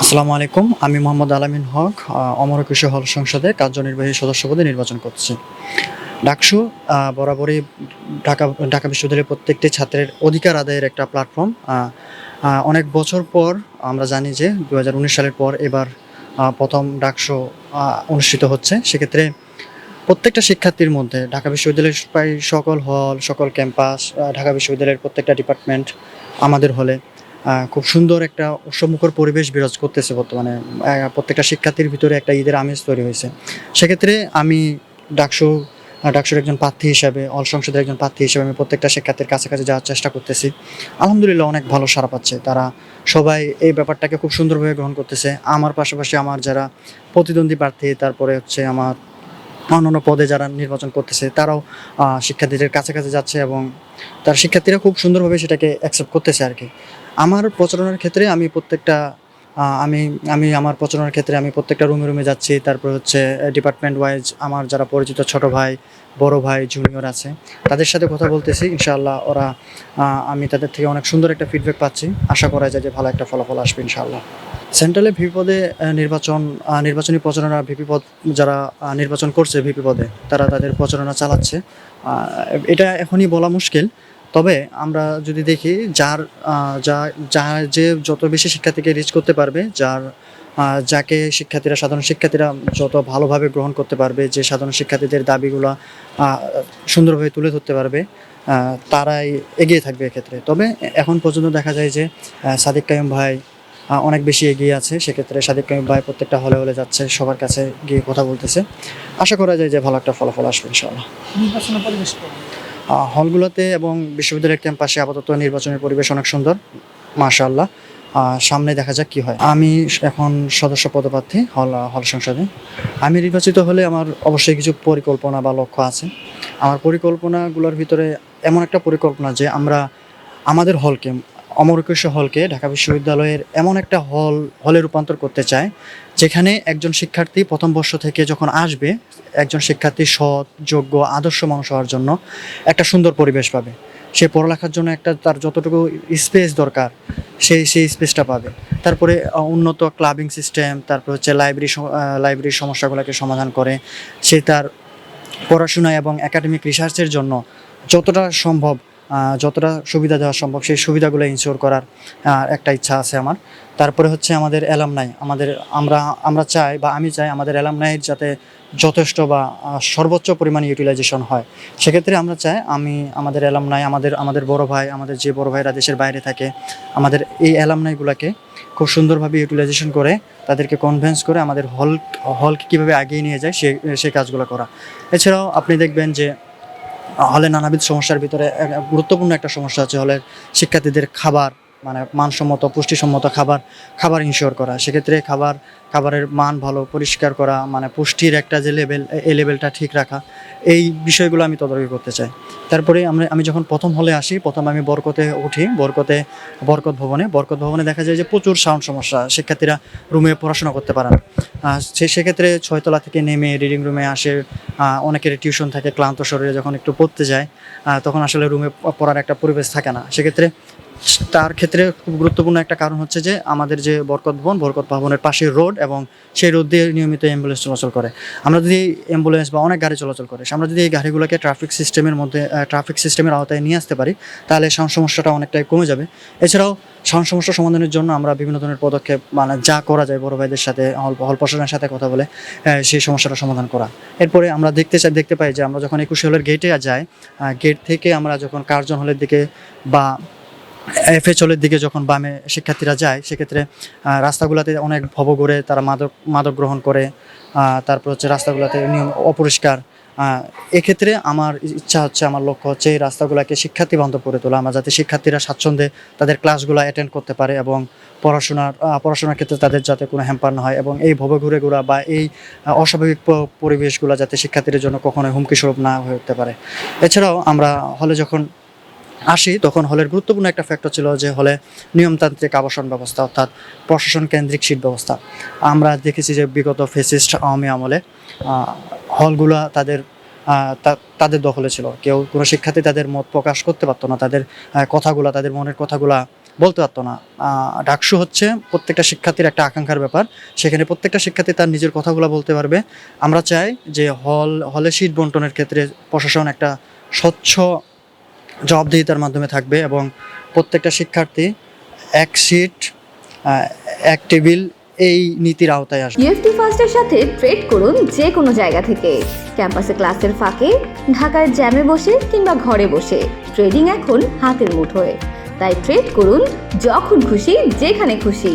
আসসালামু আলাইকুম। আমি মোহাম্মদ আলামিন হক অমর একুশে হল সংসদে কার্যনির্বাহী সদস্য পদে নির্বাচন করছি। ডাকসু বরাবরই ঢাকা ঢাকা বিশ্ববিদ্যালয়ের প্রত্যেকটি ছাত্রের অধিকার আদায়ের একটা প্ল্যাটফর্ম। অনেক বছর পর আমরা জানি যে ২০১৯ সালের পর এবার ১ম ডাকসু অনুষ্ঠিত হচ্ছে। সেক্ষেত্রে প্রত্যেকটা শিক্ষার্থীর মধ্যে ঢাকা বিশ্ববিদ্যালয়ের প্রায় সকল হল, সকল ক্যাম্পাস, ঢাকা বিশ্ববিদ্যালয়ের প্রত্যেকটা ডিপার্টমেন্ট আমাদের হলে খুব সুন্দর একটা উৎসবমুখর পরিবেশ বিরাজ করতেছে বর্তমানে। প্রত্যেকটা শিক্ষার্থীর ভিতরে একটা ঈদের আমেজ তৈরি হয়েছে। সেক্ষেত্রে আমি ডাকসু ডাকসুর একজন প্রার্থী হিসাবে, হল সংসদের একজন প্রার্থী হিসেবে আমি প্রত্যেকটা শিক্ষার্থীর কাছাকাছি যাওয়ার চেষ্টা করতেছি। আলহামদুলিল্লাহ অনেক ভালো সাড়া পাচ্ছে। তারা সবাই এই ব্যাপারটাকে খুব সুন্দরভাবে গ্রহণ করতেছে। আমার পাশাপাশি আমার যারা প্রতিদ্বন্দ্বী প্রার্থী, তারপরে হচ্ছে আমার অন্যান্য পদে যারা নির্বাচন করতেছে তারাও শিক্ষার্থীদের কাছাকাছি যাচ্ছে এবং তার শিক্ষার্থীরা খুব সুন্দরভাবে সেটাকে অ্যাকসেপ্ট করতেছে আরকি। আমার প্রচারণার ক্ষেত্রে আমি প্রত্যেকটা আ আমি আমি আমার প্রচারণার ক্ষেত্রে আমি প্রত্যেকটা রুমে যাচ্ছি। তারপর হচ্ছে ডিপার্টমেন্ট ওয়াইজ আমার যারা পরিচিত ছোট ভাই, বড় ভাই, জুনিয়র আছে তাদের সাথে কথা বলতেছি। ইনশাআল্লাহ ওরা আমি তাদের থেকে অনেক সুন্দর একটা ফিডব্যাক পাচ্ছি। আশা করা যায় যে ভালো একটা ফলাফল আসবে ইনশাআল্লাহ। সেন্ট্রালে ভিপি পদে নির্বাচনী প্রচারণা ভিপি পদ যারা নির্বাচন করছে ভিপি পদে তারা তাদের প্রচারণা চালাচ্ছে। আ এটা এখনই বলা মুশকিল। তবে আমরা যদি দেখি যার আ যা যা যে যত বেশি শিক্ষার্থীকে রিচ করতে পারবে, যাকে সাধারণ শিক্ষার্থীরা যত ভালোভাবে গ্রহণ করতে পারবে, যে সাধারণ শিক্ষার্থীদের দাবিগুলা আ সুন্দরভাবে তুলে ধরতে পারবে, আ তারাই এগিয়ে থাকবে এক্ষেত্রে। তবে এখন পর্যন্ত দেখা যায় যে সাদিক কাইয়ুম ভাই অনেক বেশি এগিয়ে আছে। সেক্ষেত্রে সাদিক কাইয়ুম ভাই প্রত্যেকটা হলে যাচ্ছে, সবার কাছে গিয়ে কথা বলতেছে। আশা করা যায় যে ভালো একটা ফলাফল আসবে ইনশাআল্লাহ। নির্বাচনের পরিবেশ কেমন? হলগুলোতে এবং বিশ্ববিদ্যালয়ের ক্যাম্পাসে আপাতত নির্বাচনের পরিবেশ অনেক সুন্দর। মাশাআল্লাহ। সামনে দেখা যাক কি হয়। আমি এখন সদস্য পদপ্রার্থী হল সংসদে। আমি নির্বাচিত হলে আমার অবশ্যই কিছু পরিকল্পনা বা লক্ষ্য আছে। আমার পরিকল্পনাগুলোর ভিতরে এমন একটা পরিকল্পনা যে আমরা আমাদের হলকে, অমর একুশে হলকে ঢাকা বিশ্ববিদ্যালয়ের এমন একটা হলে রূপান্তর করতে চাই, যেখানে একজন শিক্ষার্থী ১ম বর্ষ থেকে যখন আসবে, একজন শিক্ষার্থী সৎ, যোগ্য, আদর্শ মানুষ হওয়ার জন্য একটা সুন্দর পরিবেশ পাবে। সে পড়ালেখার জন্য একটা তার যতটুকু স্পেস দরকার, সেই স্পেসটা পাবে। তারপরে উন্নত ক্লাবিং সিস্টেম, তারপর হচ্ছে লাইব্রেরির সমস্যাগুলোকে সমাধান করে সে তার পড়াশোনা এবং একাডেমিক রিসার্চের জন্য যতটা সম্ভব যতটা সুবিধা দেওয়া সম্ভব সেই সুবিধাগুলো ইনশিওর করার একটা ইচ্ছা আছে আমার। তারপরে হচ্ছে আমাদের অ্যালামনাই আমরা আমরা চাই বা আমি চাই আমাদের অ্যালামনাইর যাতে যথেষ্ট বা সর্বোচ্চ পরিমাণে ইউটিলাইজেশন হয়। সেক্ষেত্রে আমরা চাই আমাদের অ্যালামনাই আমাদের বড় ভাই, আমাদের যে বড় ভাইরা দেশের বাইরে থাকে, আমাদের এই অ্যালামনাইগুলাকে খুব সুন্দরভাবে ইউটিলাইজেশন করে তাদেরকে কনভিন্স করে আমাদের হলকে কীভাবে এগিয়ে নিয়ে যায় সেই কাজগুলো করা। এছাড়াও আপনি দেখবেন যে হলে নানাবিধ সমস্যার ভিতরে গুরুত্বপূর্ণ একটা সমস্যা হচ্ছে হলের শিক্ষার্থীদের খাবার, মানে মানসম্মত পুষ্টিসম্মত খাবার ইনশিওর করা। সেক্ষেত্রে খাবারের মান ভালো পরিষ্কার করা, মানে পুষ্টির একটা যে লেভেল, এই লেভেলটা ঠিক রাখা, এই বিষয়গুলো আমি তদারকি করতে চাই। তারপরে আমি যখন প্রথম হলে আসি, প্রথম আমি বরকতে উঠি। বরকত ভবনে দেখা যায় যে প্রচুর সাউন্ড সমস্যা। শিক্ষার্থীরা রুমে পড়াশোনা করতে পারে না। সেক্ষেত্রে ৬ তলা থেকে নেমে রিডিং রুমে আসে। অনেকের টিউশন থাকে, ক্লান্ত শরীরে যখন একটু পড়তে যায় তখন আসলে রুমে পড়ার একটা পরিবেশ থাকে না। সেক্ষেত্রে তার ক্ষেত্রে খুব গুরুত্বপূর্ণ একটা কারণ হচ্ছে যে আমাদের যে বরকত ভবনের পাশে রোড এবং সেই রোড দিয়ে নিয়মিত অ্যাম্বুলেন্স চলাচল করে। আমরা যদি অ্যাম্বুলেন্স বা অনেক গাড়ি চলাচল করে, আমরা যদি এই গাড়িগুলোকে ট্রাফিক সিস্টেমের আওতায় নিয়ে আসতে পারি, তাহলে সাউন্ড সমস্যাটা অনেকটাই কমে যাবে। এছাড়াও সাউন্ড সমস্যা সমাধানের জন্য আমরা বিভিন্ন ধরনের পদক্ষেপ, মানে যা করা যায় বড় ভাইদের সাথে, হল প্রশাসনের সাথে কথা বলে সেই সমস্যাটা সমাধান করা। এরপরে আমরা দেখতে পাই যে আমরা যখন ২১ হলের গেটে যাই, গেট থেকে আমরা যখন কার্জন হলের দিকে বা এফএচ হলের দিকে যখন বামে শিক্ষার্থীরা যায়, সেক্ষেত্রে রাস্তাগুলোতে অনেক ভবঘুরে তারা মাদক গ্রহণ করে। তারপর হচ্ছে রাস্তাগুলোতে নিয়ম অপরিষ্কার। এক্ষেত্রে আমার ইচ্ছা হচ্ছে, আমার লক্ষ্য হচ্ছে এই রাস্তাগুলোকে শিক্ষার্থী বান্ধব করে তোলা। আমরা যাতে শিক্ষার্থীরা স্বাচ্ছন্দ্যে তাদের ক্লাসগুলো অ্যাটেন্ড করতে পারে এবং পড়াশোনার ক্ষেত্রে তাদের যাতে কোনো হ্যাম্পার না হয়, এবং এই ভবঘুরে ঘোরা বা এই অস্বাভাবিক পরিবেশগুলো যাতে শিক্ষার্থীদের জন্য কখনোই হুমকি স্বরূপ না হয়ে উঠতে পারে। এছাড়াও আমরা হলে যখন আসি তখন হলের গুরুত্বপূর্ণ একটা ফ্যাক্টর ছিল যে হলে নিয়মতান্ত্রিক আবাসন ব্যবস্থা, অর্থাৎ প্রশাসন কেন্দ্রিক সিট ব্যবস্থা। আমরা দেখেছি যে বিগত ফ্যাসিস্ট আওয়ামী আমলে হলগুলা তাদের দখলে ছিল। কোনো শিক্ষার্থী তাদের মত প্রকাশ করতে পারতো না, তাদের মনের কথাগুলা বলতে পারতো না। ডাকসু হচ্ছে প্রত্যেকটা শিক্ষার্থীর একটা আকাঙ্ক্ষার ব্যাপার, সেখানে প্রত্যেকটা শিক্ষার্থী তার নিজের কথাগুলো বলতে পারবে। আমরা চাই যে হলে সিট বন্টনের ক্ষেত্রে প্রশাসন একটা স্বচ্ছ জবাবদিহিতার মাধ্যমে থাকবে এবং প্রত্যেকটা শিক্ষার্থী এক সিট এক টেবিল এই নীতির আওতায় আসবে। ইউএফটি ফার্স্টের সাথে ট্রেড করুন যে কোনো জায়গা থেকে, ক্যাম্পাসে ক্লাসের ফাঁকে, ঢাকার জ্যামে বসে কিংবা ঘরে বসে। ট্রেডিং এখন হাতের মুঠোয়, তাই ট্রেড করুন যখন খুশি যেখানে খুশি।